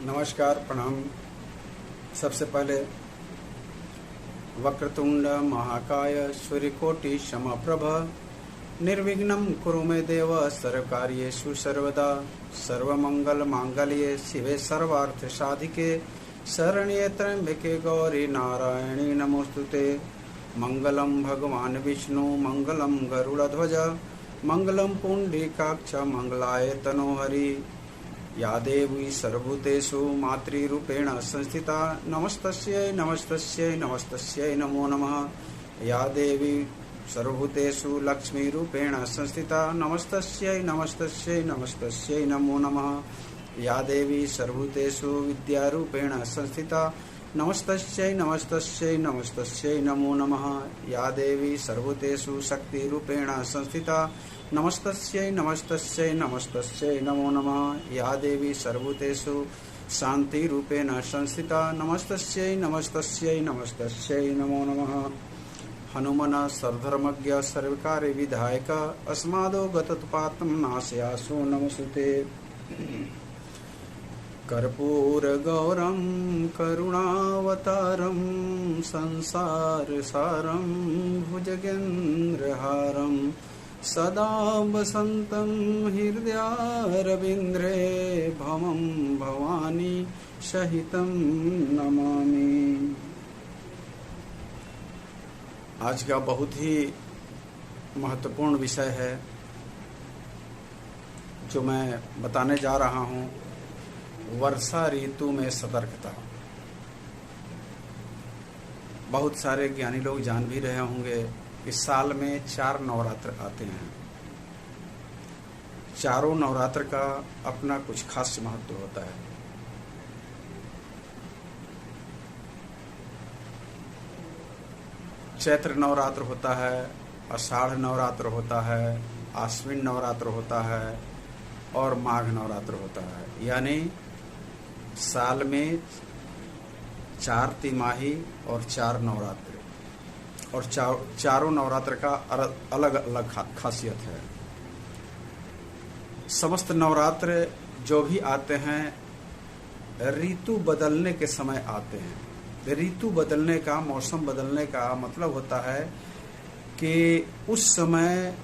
नमस्कार, प्रणाम। सबसे पहले वक्रतुंड महाकाय सूर्यकोटि समप्रभ निर्विघ्नं कुरु मे देव सर्वकार्येषु सर्वदा। सर्वमंगल मांगल्ये शिवे सर्वार्थ साधिके शरण्ये त्र्यंबके गौरी नारायणी नमोस्तुते। मंगलम भगवान विष्णु मंगलम गरुड़ध्वज मंगलम पुंडरीकाक्ष मंगलाय तनोहरि। या देवी सर्वभूतेषु मातृरूपेण संस्थिता नमस्तस्यै नमस्तस्यै नमस्तस्यै नमो नमः। या देवी सर्वभूतेषु लक्ष्मीरूपेण संस्थिता नमस्तस्यै नमस्तस्यै नमस्तस्यै नमो नमः। या देवी सर्वभूतेषु विद्यारूपेण संस्थिता नमस्तस्यै नमस्तस्यै नमस्तस्यै नमो नमः। या देवी सर्वभूतेषु शक्तिरूपेण संस्थिता नमस्तस्यै नमस्तस्यै नमस्तस्यै नमो नमः। या देवी सर्वभूतेषु शान्तिरूपेण संस्थिता नमस्तस्यै नमस्तस्यै नमस्तस्यै नमो नमः। हनुमन सर्वधर्मज्ञ सर्वकार्य विधायक अस्मादो गतत्पातं नाशयासु नमस्ते। कर्पूर गौरम करुणावतारम संसार सारम भुजगेन्द्रहारम सदा वसन्तं हृदयारविन्द्रे भवं भवानी सहितं नमामि। आज का बहुत ही महत्वपूर्ण विषय है जो मैं बताने जा रहा हूँ, वर्षा ऋतु में सतर्कता। बहुत सारे ज्ञानी लोग जान भी रहे होंगे, इस साल में 4 नवरात्र आते हैं। चारों नवरात्र का अपना कुछ खास महत्व होता है। चैत्र नवरात्र होता है, आषाढ़ नवरात्र होता है, आश्विन नवरात्र होता है और माघ नवरात्र होता है। यानी साल में 4 तिमाही और 4 नवरात्र, और चारों नवरात्र का अलग अलग खासियत है। समस्त नवरात्र जो भी आते हैं ऋतु बदलने के समय आते हैं। ऋतु बदलने का, मौसम बदलने का मतलब होता है कि उस समय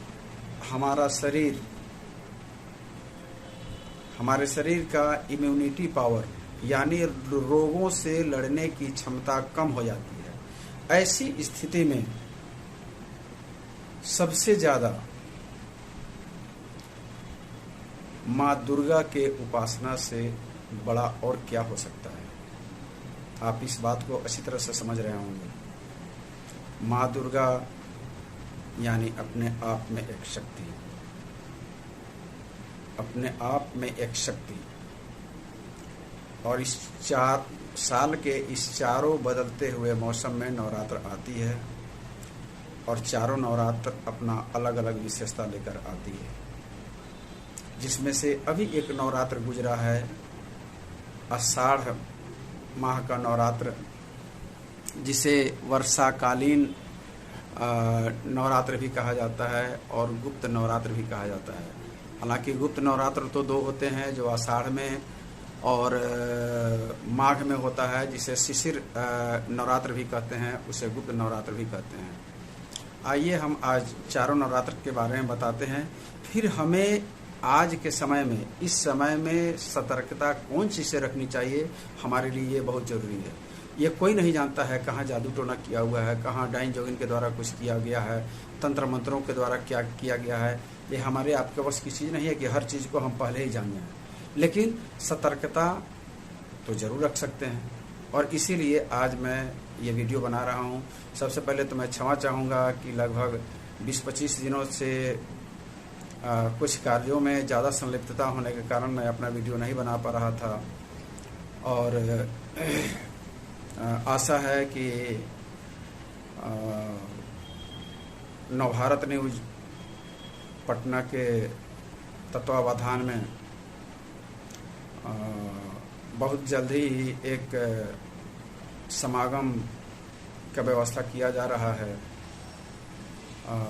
हमारे शरीर का इम्यूनिटी पावर यानी रोगों से लड़ने की क्षमता कम हो जाती है। ऐसी स्थिति में सबसे ज्यादा माँ दुर्गा के उपासना से बड़ा और क्या हो सकता है। आप इस बात को अच्छी तरह से समझ रहे होंगे। माँ दुर्गा यानी अपने आप में एक शक्ति, अपने आप में एक शक्ति। और इस 4 साल के इस चारों बदलते हुए मौसम में नवरात्र आती है, और चारों नवरात्र अपना अलग अलग विशेषता लेकर आती है। जिसमें से अभी एक नवरात्र गुजरा है, आषाढ़ माह का नवरात्र, जिसे वर्षाकालीन नवरात्र भी कहा जाता है और गुप्त नवरात्र भी कहा जाता है। हालांकि गुप्त नवरात्र तो 2 होते हैं, जो आषाढ़ में और माघ में होता है, जिसे शिशिर नवरात्र भी कहते हैं, उसे गुप्त नवरात्र भी कहते हैं। आइए हम आज चारों नवरात्र के बारे में बताते हैं। फिर हमें आज के समय में, इस समय में सतर्कता कौन चीज़ से रखनी चाहिए, हमारे लिए ये बहुत ज़रूरी है। ये कोई नहीं जानता है कहाँ जादू टोना किया हुआ है, कहाँ डाइन जोगिन के द्वारा कुछ किया गया है, तंत्र मंत्रों के द्वारा क्या किया गया है। ये हमारे आपके बस की चीज़ नहीं है कि हर चीज़ को हम पहले ही जान जाएं, लेकिन सतर्कता तो जरूर रख सकते हैं। और इसीलिए आज मैं ये वीडियो बना रहा हूँ। सबसे पहले तो मैं क्षमा चाहूँगा कि लगभग 20-25 दिनों से कुछ कार्यों में ज़्यादा संलिप्तता होने के कारण मैं अपना वीडियो नहीं बना पा रहा था। और आशा है कि नवभारत न्यूज पटना के तत्वावधान में बहुत जल्द ही एक समागम का व्यवस्था किया जा रहा है,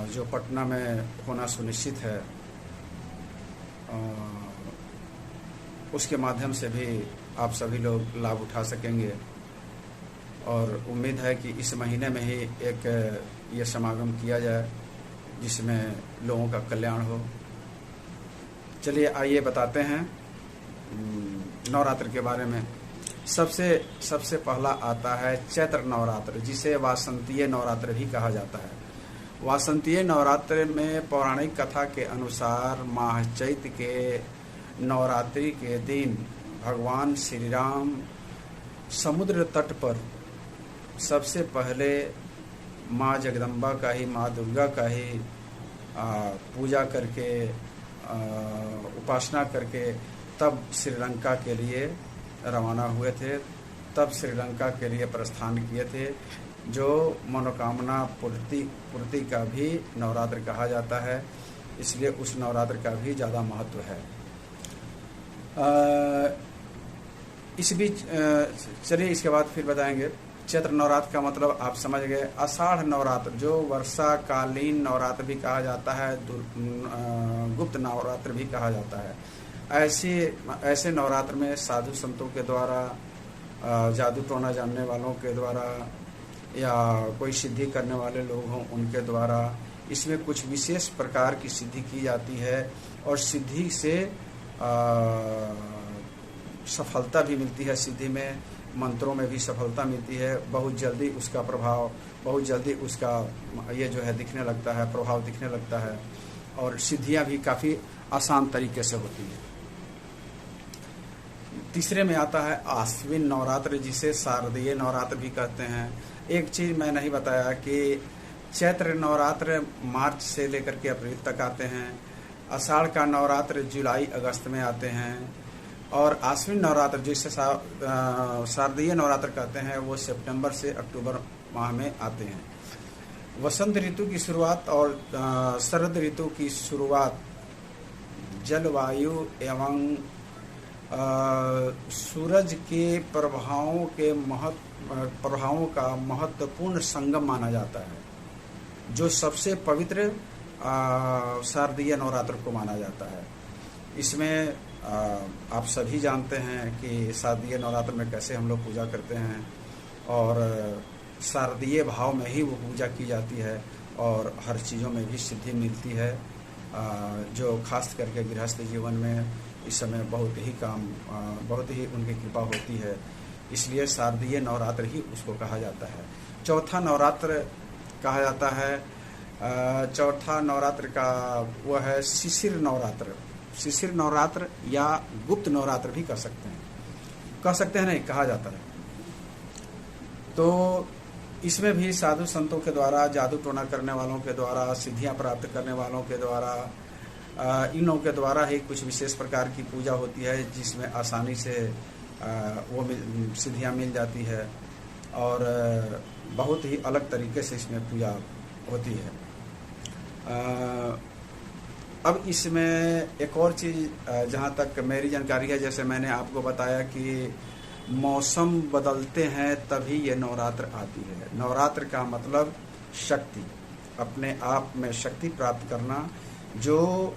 जो पटना में होना सुनिश्चित है। उसके माध्यम से भी आप सभी लोग लाभ उठा सकेंगे। और उम्मीद है कि इस महीने में ही एक ये समागम किया जाए जिसमें लोगों का कल्याण हो। चलिए आइए बताते हैं नवरात्र के बारे में। सबसे पहला आता है चैत्र नवरात्र, जिसे वासंतीय नवरात्र भी कहा जाता है। वासंतीय नवरात्र में पौराणिक कथा के अनुसार माह चैत्र के नवरात्रि के दिन भगवान श्री राम समुद्र तट पर सबसे पहले माँ जगदम्बा का ही, माँ दुर्गा का ही पूजा करके, उपासना करके तब श्रीलंका के लिए रवाना हुए थे। तब श्रीलंका के लिए प्रस्थान किए थे, जो मनोकामना पूर्ति का भी नवरात्र कहा जाता है। इसलिए उस नवरात्र का भी ज़्यादा महत्व है। इस बीच चलिए इसके बाद फिर बताएंगे। चैत्र नवरात्र का मतलब आप समझ गए। आषाढ़ नवरात्र, जो वर्षाकालीन नवरात्र भी कहा जाता है, गुप्त नवरात्र भी कहा जाता है। ऐसे नवरात्र में साधु संतों के द्वारा, जादू टोना जानने वालों के द्वारा, या कोई सिद्धि करने वाले लोग हों उनके द्वारा इसमें कुछ विशेष प्रकार की सिद्धि की जाती है। और सिद्धि से सफलता भी मिलती है। सिद्धि में, मंत्रों में भी सफलता मिलती है। बहुत जल्दी उसका प्रभाव, बहुत जल्दी उसका ये जो है दिखने लगता है, प्रभाव दिखने लगता है। और सिद्धियां भी काफ़ी आसान तरीके से होती है। तीसरे में आता है आश्विन नवरात्र, जिसे शारदीय नवरात्र भी कहते हैं। एक चीज़ मैं नहीं बताया कि चैत्र नवरात्र मार्च से लेकर के अप्रैल तक आते हैं। आषाढ़ का नवरात्र जुलाई अगस्त में आते हैं। और आश्विन नवरात्र, जिसे शारदीय नवरात्र कहते हैं, वो सितंबर से अक्टूबर माह में आते हैं। वसंत ऋतु की शुरुआत और शरद ऋतु की शुरुआत जलवायु एवं सूरज के प्रभावों का महत्वपूर्ण संगम माना जाता है, जो सबसे पवित्र शारदीय नवरात्र को माना जाता है। इसमें आप सभी जानते हैं कि शारदीय नवरात्र में कैसे हम लोग पूजा करते हैं, और शारदीय भाव में ही वो पूजा की जाती है। और हर चीज़ों में भी सिद्धि मिलती है, जो खास करके गृहस्थ जीवन में इस समय बहुत ही उनकी कृपा होती है। इसलिए शारदीय नवरात्र ही उसको कहा जाता है। चौथा नवरात्र कहा जाता है, चौथा नवरात्र का वो है शिशिर नवरात्र। शिशिर नवरात्र या गुप्त नवरात्र भी कह सकते हैं नहीं, कहा जाता है। तो इसमें भी साधु संतों के द्वारा, जादू टोना करने वालों के द्वारा, सिद्धियां प्राप्त करने वालों के द्वारा, इन लोगों के द्वारा ही कुछ विशेष प्रकार की पूजा होती है, जिसमें आसानी से वो सिद्धियां मिल जाती है। और बहुत ही अलग तरीके से इसमें पूजा होती है। अब इसमें एक और चीज़ जहाँ तक मेरी जानकारी है, जैसे मैंने आपको बताया कि मौसम बदलते हैं तभी ये नवरात्र आती है। नवरात्र का मतलब शक्ति, अपने आप में शक्ति प्राप्त करना, जो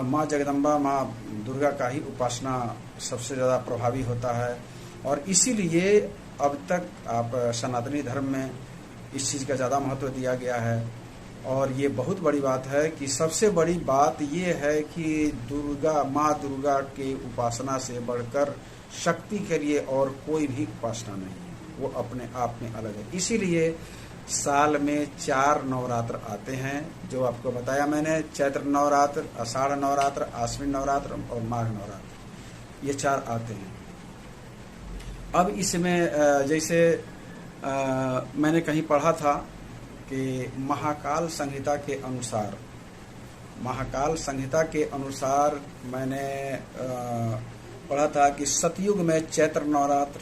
माँ जगदम्बा, माँ दुर्गा का ही उपासना सबसे ज़्यादा प्रभावी होता है। और इसीलिए अब तक आप सनातनी धर्म में इस चीज़ का ज़्यादा महत्व दिया गया है। और ये बहुत बड़ी बात है कि सबसे बड़ी बात ये है कि माँ दुर्गा के उपासना से बढ़कर शक्ति के लिए और कोई भी उपासना नहीं है, वो अपने आप में अलग है। इसीलिए साल में 4 नवरात्र आते हैं, जो आपको बताया मैंने। चैत्र नवरात्र, आषाढ़ नवरात्र, आश्विन नवरात्र और माघ नवरात्र, ये 4 आते हैं। अब इसमें जैसे मैंने कहीं पढ़ा था कि महाकाल संहिता के अनुसार मैंने पढ़ा था कि सतयुग में चैत्र नवरात्र,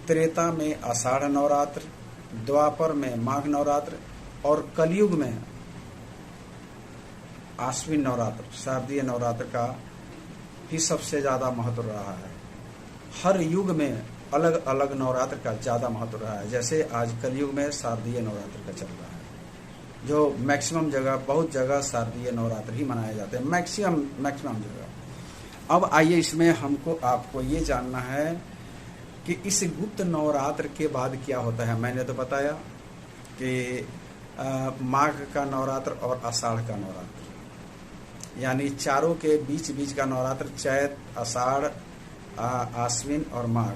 त्रेता में आषाढ़ नवरात्र, द्वापर में माघ नवरात्र और कलयुग में आश्विन नवरात्र, शारदीय नवरात्र का ही सबसे ज़्यादा महत्व रहा है। हर युग में अलग अलग नवरात्र का ज़्यादा महत्व रहा है। जैसे आज कलयुग में शारदीय नवरात्र का चल रहा है। जो मैक्सिमम जगह, बहुत जगह शारदीय नवरात्र ही मनाए जाते हैं, मैक्सिमम जगह। अब आइए इसमें हमको आपको ये जानना है कि इस गुप्त नवरात्र के बाद क्या होता है। मैंने तो बताया कि माघ का नवरात्र और आषाढ़ का नवरात्र, यानी चारों के बीच का नवरात्र, चैत, आषाढ़, आश्विन और माघ,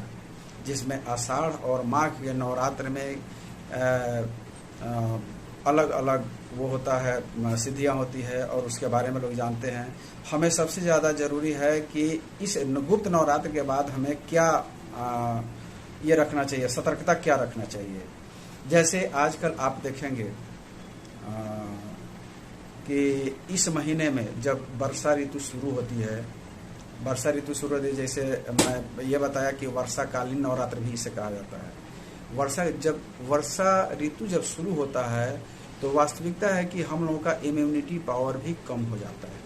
जिसमें आषाढ़ और माघ के नवरात्र में अलग अलग वो होता है, सिद्धियां होती है और उसके बारे में लोग जानते हैं। हमें सबसे ज़्यादा ज़रूरी है कि इस गुप्त नवरात्र के बाद हमें क्या ये रखना चाहिए, सतर्कता क्या रखना चाहिए। जैसे आजकल आप देखेंगे कि इस महीने में जब वर्षा ऋतु शुरू होती है, जैसे मैं ये बताया कि वर्षाकालीन नवरात्र भी इसे कहा जाता है। वर्षा ऋतु जब शुरू होता है तो वास्तविकता है कि हम लोगों का इम्यूनिटी पावर भी कम हो जाता है।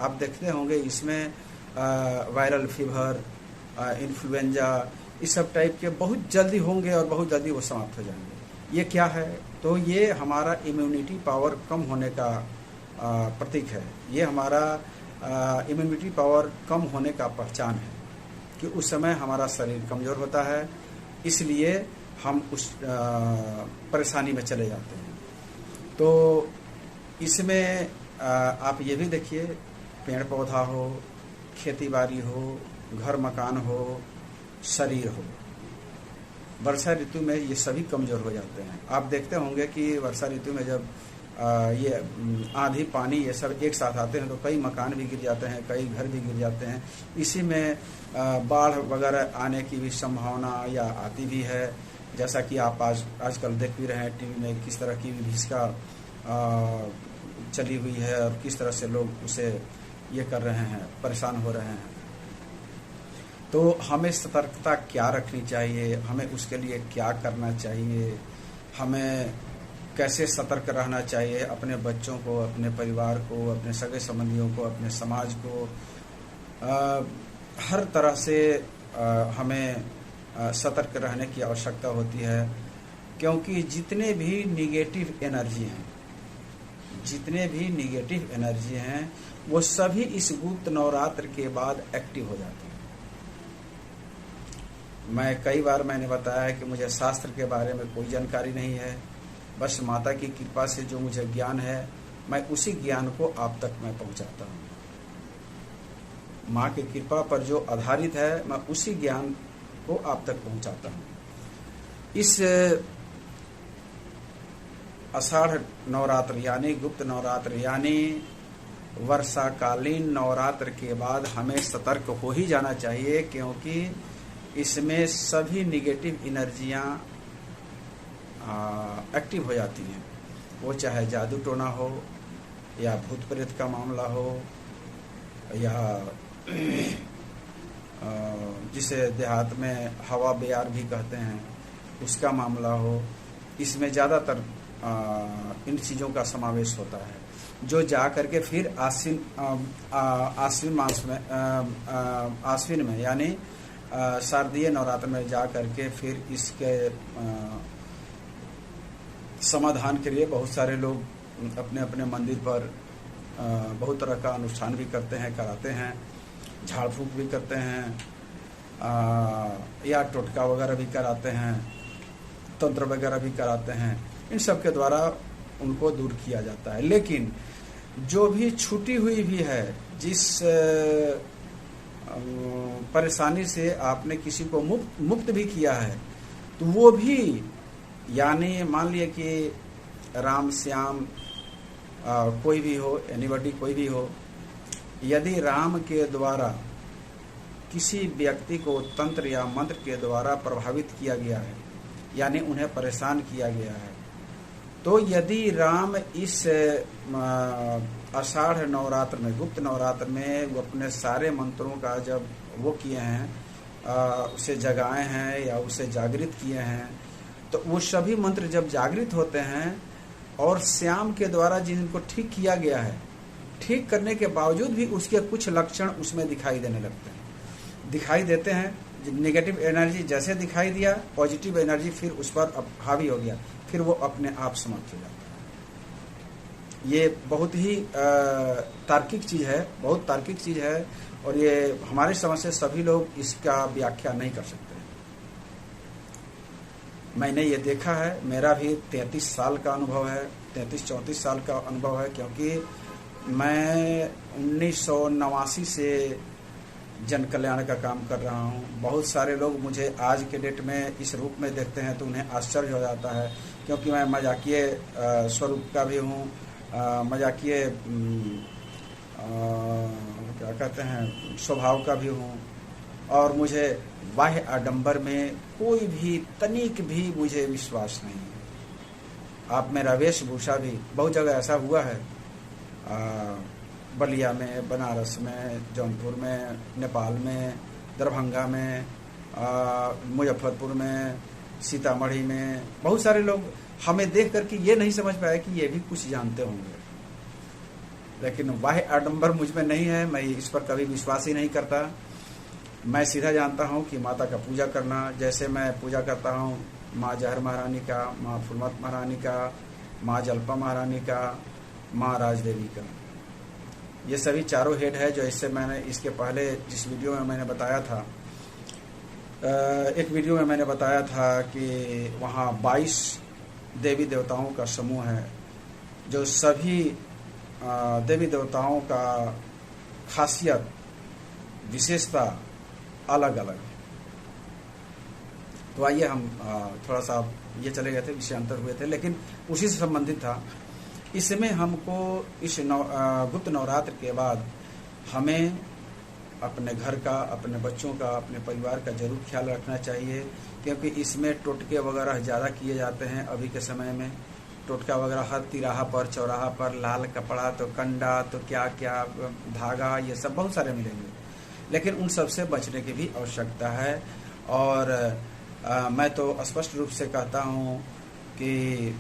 आप देखते होंगे इसमें वायरल फीवर, इन्फ्लुएंजा, इस सब टाइप के बहुत जल्दी होंगे और बहुत जल्दी वो समाप्त हो जाएंगे। ये क्या है? तो ये हमारा इम्यूनिटी पावर कम होने का प्रतीक है। ये हमारा इम्यूनिटी पावर कम होने का पहचान है कि उस समय हमारा शरीर कमज़ोर होता है, इसलिए हम उस परेशानी में चले जाते हैं। तो इसमें आप ये भी देखिए, पेड़ पौधा हो, खेती बाड़ी हो, घर मकान हो, शरीर हो, वर्षा ऋतु में ये सभी कमज़ोर हो जाते हैं। आप देखते होंगे कि वर्षा ऋतु में जब ये आंधी पानी ये सब एक साथ आते हैं तो कई मकान भी गिर जाते हैं, कई घर भी गिर जाते हैं। इसी में बाढ़ वगैरह आने की भी संभावना या आती भी है, जैसा कि आप आजकल देख भी रहे हैं टीवी में किस तरह की भीषका चली हुई है और किस तरह से लोग उसे ये कर रहे हैं, परेशान हो रहे हैं। तो हमें सतर्कता क्या रखनी चाहिए, हमें उसके लिए क्या करना चाहिए, हमें कैसे सतर्क रहना चाहिए अपने बच्चों को, अपने परिवार को, अपने सगे संबंधियों को, अपने समाज को, हर तरह से हमें सतर्क रहने की आवश्यकता होती है। क्योंकि जितने भी निगेटिव एनर्जी हैं वो सभी इस गुप्त नवरात्र के बाद एक्टिव हो जाती हैं। मैंने बताया है कि मुझे शास्त्र के बारे में कोई जानकारी नहीं है, बस माता की कृपा से जो मुझे ज्ञान है मैं उसी ज्ञान को आप तक मैं पहुंचाता हूँ। माँ की कृपा पर जो आधारित है मैं उसी ज्ञान को आप तक पहुंचाता हूँ। इस आषाढ़ नवरात्र यानी गुप्त नवरात्र यानी वर्षाकालीन नवरात्र के बाद हमें सतर्क हो ही जाना चाहिए, क्योंकि इसमें सभी निगेटिव एनर्जियाँ एक्टिव हो जाती हैं। वो चाहे जादू टोना हो या भूत प्रेत का मामला हो या जिसे देहात में हवा बेयार भी कहते हैं उसका मामला हो, इसमें ज़्यादातर इन चीज़ों का समावेश होता है, जो जा करके फिर आश्विन में यानी शारदीय नवरात्र में जा करके फिर इसके समाधान के लिए बहुत सारे लोग अपने अपने मंदिर पर बहुत तरह का अनुष्ठान भी कराते हैं, झाड़ फूक भी करते हैं, या टोटका वगैरह भी कराते हैं, तंत्र वगैरह भी कराते हैं। इन सब के द्वारा उनको दूर किया जाता है। लेकिन जो भी छूटी हुई भी है, जिस परेशानी से आपने किसी को मुक्त भी किया है, तो वो भी, यानी मान लिए कि राम श्याम कोई भी हो, एनीबॉडी कोई भी हो, यदि राम के द्वारा किसी व्यक्ति को तंत्र या मंत्र के द्वारा प्रभावित किया गया है, यानी उन्हें परेशान किया गया है, तो यदि राम इस आषाढ़ नवरात्र में, गुप्त नवरात्र में, वो अपने सारे मंत्रों का जब वो किए हैं, उसे जगाए हैं या उसे जागृत किए हैं, तो वो सभी मंत्र जब जागृत होते हैं और श्याम के द्वारा जिनको ठीक किया गया है, ठीक करने के बावजूद भी उसके कुछ लक्षण उसमें दिखाई देते हैं। नेगेटिव एनर्जी जैसे दिखाई दिया, पॉजिटिव एनर्जी फिर उस पर हावी हो गया, फिर वो अपने आप समाप्त हो जाता है। ये बहुत ही तार्किक चीज़ है, बहुत तार्किक चीज़ है, और ये हमारे समझ से सभी लोग इसका व्याख्या नहीं कर सकते। मैंने ये देखा है, मेरा भी 33 साल का अनुभव है, 33-34 साल का अनुभव है, क्योंकि मैं 1989 से जन कल्याण का काम कर रहा हूँ। बहुत सारे लोग मुझे आज के डेट में इस रूप में देखते हैं तो उन्हें आश्चर्य हो जाता है, क्योंकि मैं मजाकिये स्वरूप का भी हूँ, मजाकिये क्या कहते हैं स्वभाव का भी हूँ, और मुझे बाह्य आडंबर में कोई भी तनिक भी मुझे विश्वास नहीं है। आप मेरा वेशभूषा भी बहुत जगह ऐसा हुआ है, बलिया में, बनारस में, जौनपुर में, नेपाल में, दरभंगा में, मुजफ्फरपुर में, सीतामढ़ी में, बहुत सारे लोग हमें देख करके ये नहीं समझ पाए कि ये भी कुछ जानते होंगे, लेकिन बाह्य आडंबर मुझ में नहीं है। मैं इस पर कभी विश्वास ही नहीं करता। मैं सीधा जानता हूँ कि माता का पूजा करना, जैसे मैं पूजा करता हूँ माँ जहर महारानी का, माँ फुलमत महारानी का, माँ जल्पा महारानी का, माँ राजदेवी का, ये सभी चारों हेड है। जो इससे मैंने इसके पहले जिस वीडियो में मैंने बताया था, एक वीडियो में मैंने बताया था कि वहाँ 22 देवी देवताओं का समूह है, जो सभी देवी देवताओं का खासियत, विशेषता अलग अलग है। तो आइए हम थोड़ा सा ये चले गए थे, विषयांतर हुए थे, लेकिन उसी से संबंधित था। इसमें हमको इस गुप्त नवरात्र के बाद हमें अपने घर का, अपने बच्चों का, अपने परिवार का जरूर ख्याल रखना चाहिए, क्योंकि इसमें टोटके वगैरह ज़्यादा किए जाते हैं। अभी के समय में टोटका वगैरह हर तिराहा पर, चौराहा पर, लाल कपड़ा तो कंडा तो क्या क्या धागा, ये सब बहुत सारे मिलेंगे, लेकिन उन सब से बचने की भी आवश्यकता है। और मैं तो स्पष्ट रूप से कहता हूँ कि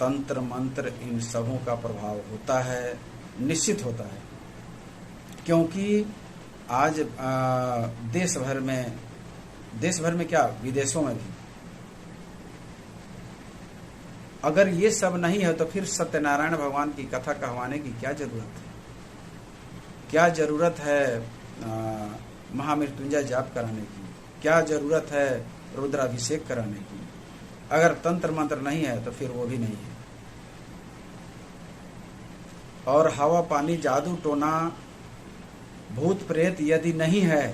तंत्र मंत्र इन सबों का प्रभाव होता है, निश्चित होता है, क्योंकि आज देश भर में क्या, विदेशों में भी अगर ये सब नहीं है तो फिर सत्यनारायण भगवान की कथा कहवाने की क्या जरूरत है? क्या जरूरत है महामृत्युंजय जाप कराने की? क्या जरूरत है रुद्राभिषेक कराने की? अगर तंत्र मंत्र नहीं है तो फिर वो भी नहीं है। और हवा पानी जादू टोना भूत प्रेत यदि नहीं है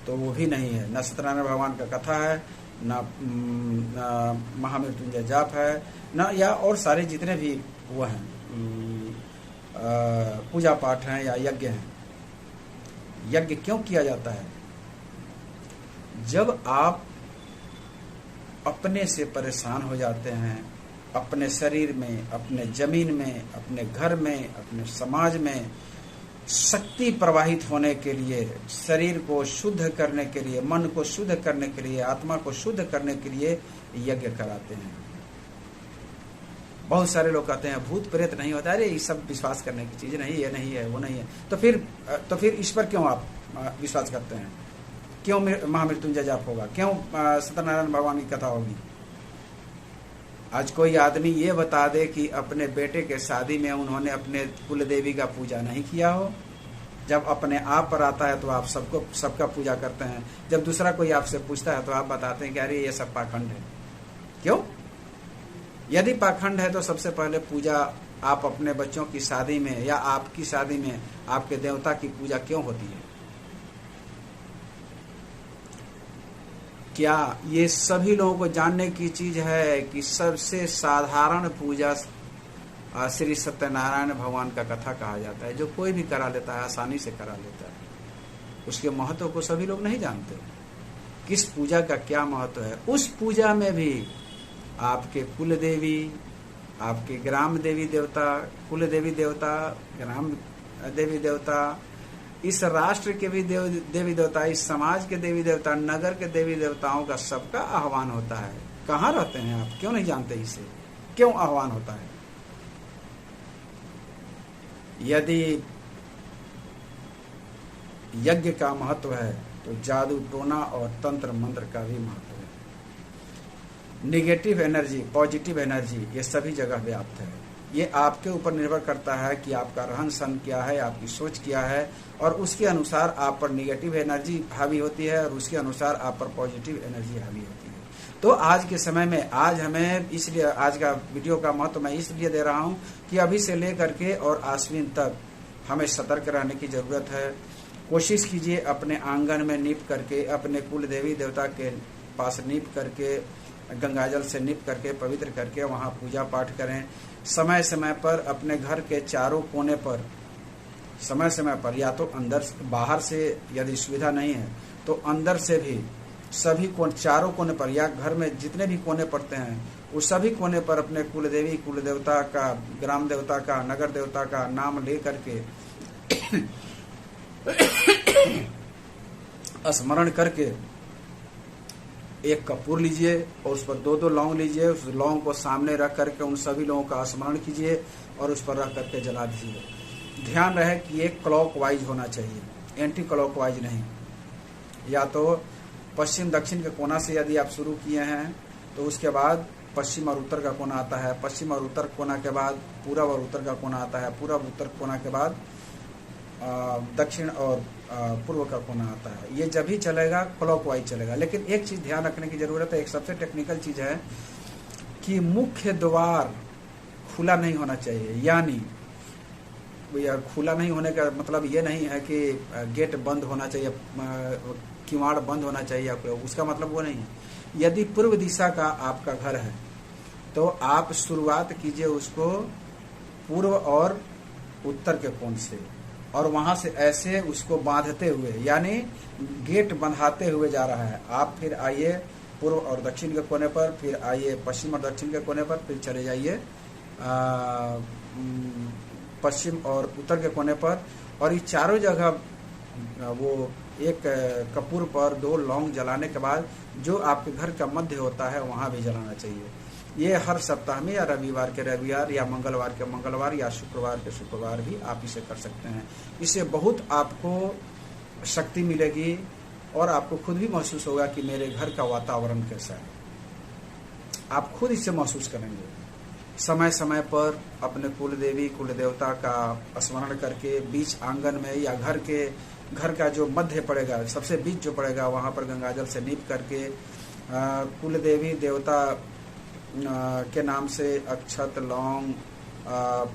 तो वो भी नहीं है। न सत्यनारायण भगवान का कथा है, न महामृत्युंजय जाप है, न या और सारे जितने भी वो हैं पूजा पाठ हैं या यज्ञ हैं। यज्ञ क्यों किया जाता है? जब आप अपने से परेशान हो जाते हैं, अपने शरीर में, अपने जमीन में, अपने घर में, अपने समाज में शक्ति प्रवाहित होने के लिए, शरीर को शुद्ध करने के लिए, मन को शुद्ध करने के लिए, आत्मा को शुद्ध करने के लिए यज्ञ कराते हैं। बहुत सारे लोग कहते हैं भूत प्रेत नहीं होता, अरे ये सब विश्वास करने की चीज नहीं, ये नहीं है, वो नहीं है। तो फिर इस पर क्यों आप विश्वास करते हैं? क्यों महामृत्युंजय जाप होगा? क्यों सत्यनारायण भगवान की कथा होगी? आज कोई आदमी ये बता दे कि अपने बेटे के शादी में उन्होंने अपने कुल देवी का पूजा नहीं किया हो। जब अपने आप पर आता है तो आप सबका पूजा करते हैं, जब दूसरा कोई आपसे पूछता है तो आप बताते हैं कि अरे ये सब पाखंड है। क्यों? यदि पाखंड है तो सबसे पहले पूजा आप अपने बच्चों की शादी में या आपकी शादी में आपके देवता की पूजा क्यों होती है? क्या ये सभी लोगों को जानने की चीज है कि सबसे साधारण पूजा श्री सत्यनारायण भगवान का कथा कहा जाता है, जो कोई भी करा लेता है, आसानी से करा लेता है। उसके महत्व को सभी लोग नहीं जानते। किस पूजा का क्या महत्व है? उस पूजा में भी आपके कुल देवी, आपके ग्राम देवी देवता, कुल देवी देवता, ग्राम देवी देवता, इस राष्ट्र के भी देवी देवता, इस समाज के देवी देवता, नगर के देवी देवताओं का सबका आह्वान होता है। कहाँ रहते हैं आप? क्यों नहीं जानते इसे? क्यों आह्वान होता है? यदि यज्ञ का महत्व है तो जादू टोना और तंत्र मंत्र का भी महत्व है। निगेटिव एनर्जी, पॉजिटिव एनर्जी, ये सभी जगह व्याप्त है। ये आपके ऊपर निर्भर करता है कि आपका रहन सहन क्या है, आपकी सोच क्या है, और उसके अनुसार आप पर निगेटिव एनर्जी हावी होती है और उसके अनुसार आप पर पॉजिटिव एनर्जी हावी होती है। तो आज के समय में आज हमें, इसलिए आज का वीडियो का महत्व मैं इसलिए दे रहा हूं कि अभी से लेकर के और आश्विन तक हमें सतर्क रहने की जरूरत है। कोशिश कीजिए अपने आंगन में नीप करके, अपने कुल देवी देवता के पास नीप करके, गंगाजल से नीप करके, पवित्र करके वहाँ पूजा पाठ करें। समय समय पर अपने घर के चारों कोने पर समय समय पर, या तो अंदर बाहर से यदि सुविधा नहीं है तो अंदर से भी सभी चारों कोने पर, या घर में जितने भी कोने पड़ते हैं उस सभी कोने पर अपने कुल देवी कुल देवता का, ग्राम देवता का, नगर देवता का नाम ले करके स्मरण करके एक कपूर लीजिए और उस पर 2-2 लौंग लीजिए। उस लौंग को सामने रख करके उन सभी लोगों का स्मरण कीजिए और उस पर रख करके जला दीजिए। ध्यान रहे कि ये क्लॉकवाइज होना चाहिए, एंटी क्लॉकवाइज नहीं। या तो पश्चिम दक्षिण के कोना से यदि आप शुरू किए हैं तो उसके बाद पश्चिम और उत्तर का कोना आता है, पश्चिम और उत्तर कोना के बाद पूरब और उत्तर का कोना आता है, पूरब उत्तर कोना के बाद दक्षिण और पूर्व का कोना आता है। ये जब भी चलेगा क्लॉकवाइज चलेगा। लेकिन एक चीज ध्यान रखने की जरूरत है, एक सबसे टेक्निकल चीज है कि मुख्य द्वार खुला नहीं होना चाहिए। यानी खुला नहीं होने का मतलब ये नहीं है कि गेट बंद होना चाहिए, किवाड़ बंद होना चाहिए, उसका मतलब वो नहीं है। यदि पूर्व दिशा का आपका घर है तो आप शुरुआत कीजिए उसको पूर्व और उत्तर के कोण से, और वहां से ऐसे उसको बांधते हुए, यानी गेट बंधाते हुए जा रहा है। आप फिर आइए पूर्व और दक्षिण के कोने पर, फिर आइए पश्चिम और दक्षिण के कोने पर, फिर चले जाइए पश्चिम और उत्तर के कोने पर, और ये चारों जगह वो एक कपूर पर 2 लौंग जलाने के बाद जो आपके घर का मध्य होता है वहां भी जलाना चाहिए। ये हर सप्ताह में, या रविवार के रविवार, या मंगलवार के मंगलवार, या शुक्रवार के शुक्रवार भी आप इसे कर सकते हैं। इससे बहुत आपको शक्ति मिलेगी और आपको खुद भी महसूस होगा कि मेरे घर का वातावरण कैसा है। आप खुद इसे महसूस करेंगे। समय समय पर अपने कुल देवी कुल देवता का स्मरण करके बीच आंगन में, या घर का जो मध्य पड़ेगा, सबसे बीच जो पड़ेगा, वहां पर गंगाजल से नीप करके कुल देवी देवता के नाम से अक्षत, लौंग,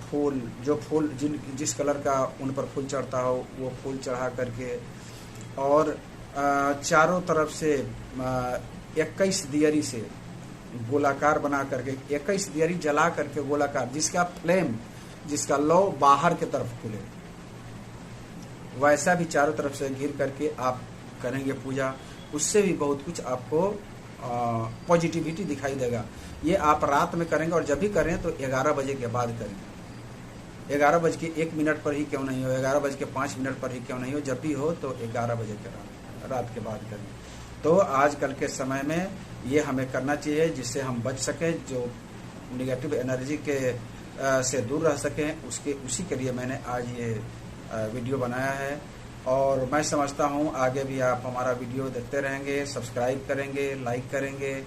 फूल, जो फूल जिस कलर का उन पर फूल चढ़ता हो वो फूल चढ़ा करके, और चारों तरफ से 21 दियरी से गोलाकार बना करके, 21 दियरी जला करके गोलाकार, जिसका फ्लेम, जिसका लौ बाहर की तरफ खुले, वैसा भी चारों तरफ से घिर करके आप करेंगे पूजा। उससे भी बहुत कुछ आपको पॉजिटिविटी दिखाई देगा। ये आप रात में करेंगे, और जब भी करें तो 11 बजे के बाद करें। 11:01 पर ही क्यों नहीं हो, 11:05 पर ही क्यों नहीं हो, जब भी हो तो 11 बजे के रात के बाद करें। तो आजकल के समय में ये हमें करना चाहिए जिससे हम बच सकें, जो निगेटिव एनर्जी के से दूर रह सकें। उसी के लिए मैंने आज ये वीडियो बनाया है, और मैं समझता हूँ आगे भी आप हमारा वीडियो देखते रहेंगे, सब्सक्राइब करेंगे, लाइक करेंगे,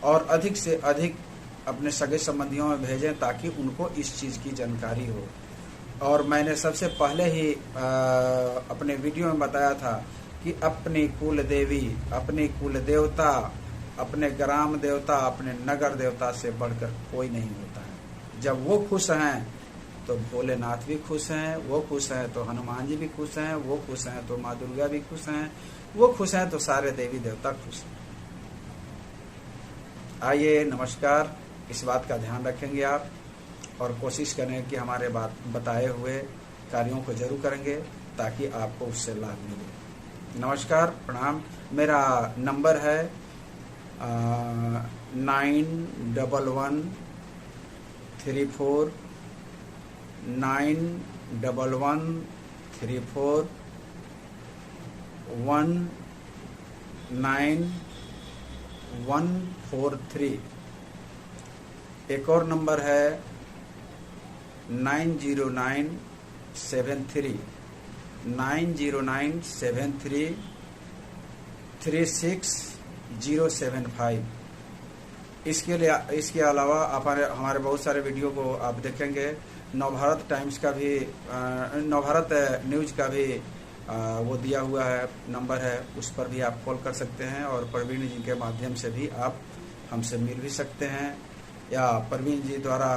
और अधिक से अधिक अपने सगे संबंधियों में भेजें ताकि उनको इस चीज़ की जानकारी हो। और मैंने सबसे पहले ही अपने वीडियो में बताया था कि अपनी कुल देवी, अपनी कुल देवता, अपने ग्राम देवता, अपने नगर देवता से बढ़कर कोई नहीं होता है। जब वो खुश हैं तो भोलेनाथ भी खुश हैं, वो खुश हैं तो हनुमान जी भी खुश हैं, वो खुश हैं तो माँ दुर्गा भी खुश हैं, वो खुश हैं तो सारे देवी देवता खुश हैं। आइए, नमस्कार। इस बात का ध्यान रखेंगे आप, और कोशिश करें कि हमारे बताए हुए कार्यों को जरूर करेंगे ताकि आपको उससे लाभ मिले। नमस्कार, प्रणाम। मेरा नंबर है 911134 एक और नंबर है 90973 36075। इसके अलावा आप हमारे बहुत सारे वीडियो को आप देखेंगे। नवभारत टाइम्स का भी नवभारत न्यूज का भी वो दिया हुआ है, नंबर है, उस पर भी आप कॉल कर सकते हैं और प्रवीण जी के माध्यम से भी आप हमसे मिल भी सकते हैं, या प्रवीण जी द्वारा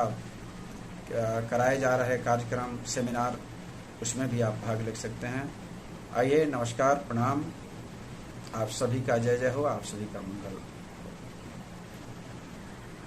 कराए जा रहे कार्यक्रम सेमिनार उसमें भी आप भाग ले सकते हैं। आइए, नमस्कार, प्रणाम, आप सभी का जय जय हो, आप सभी का मंगल।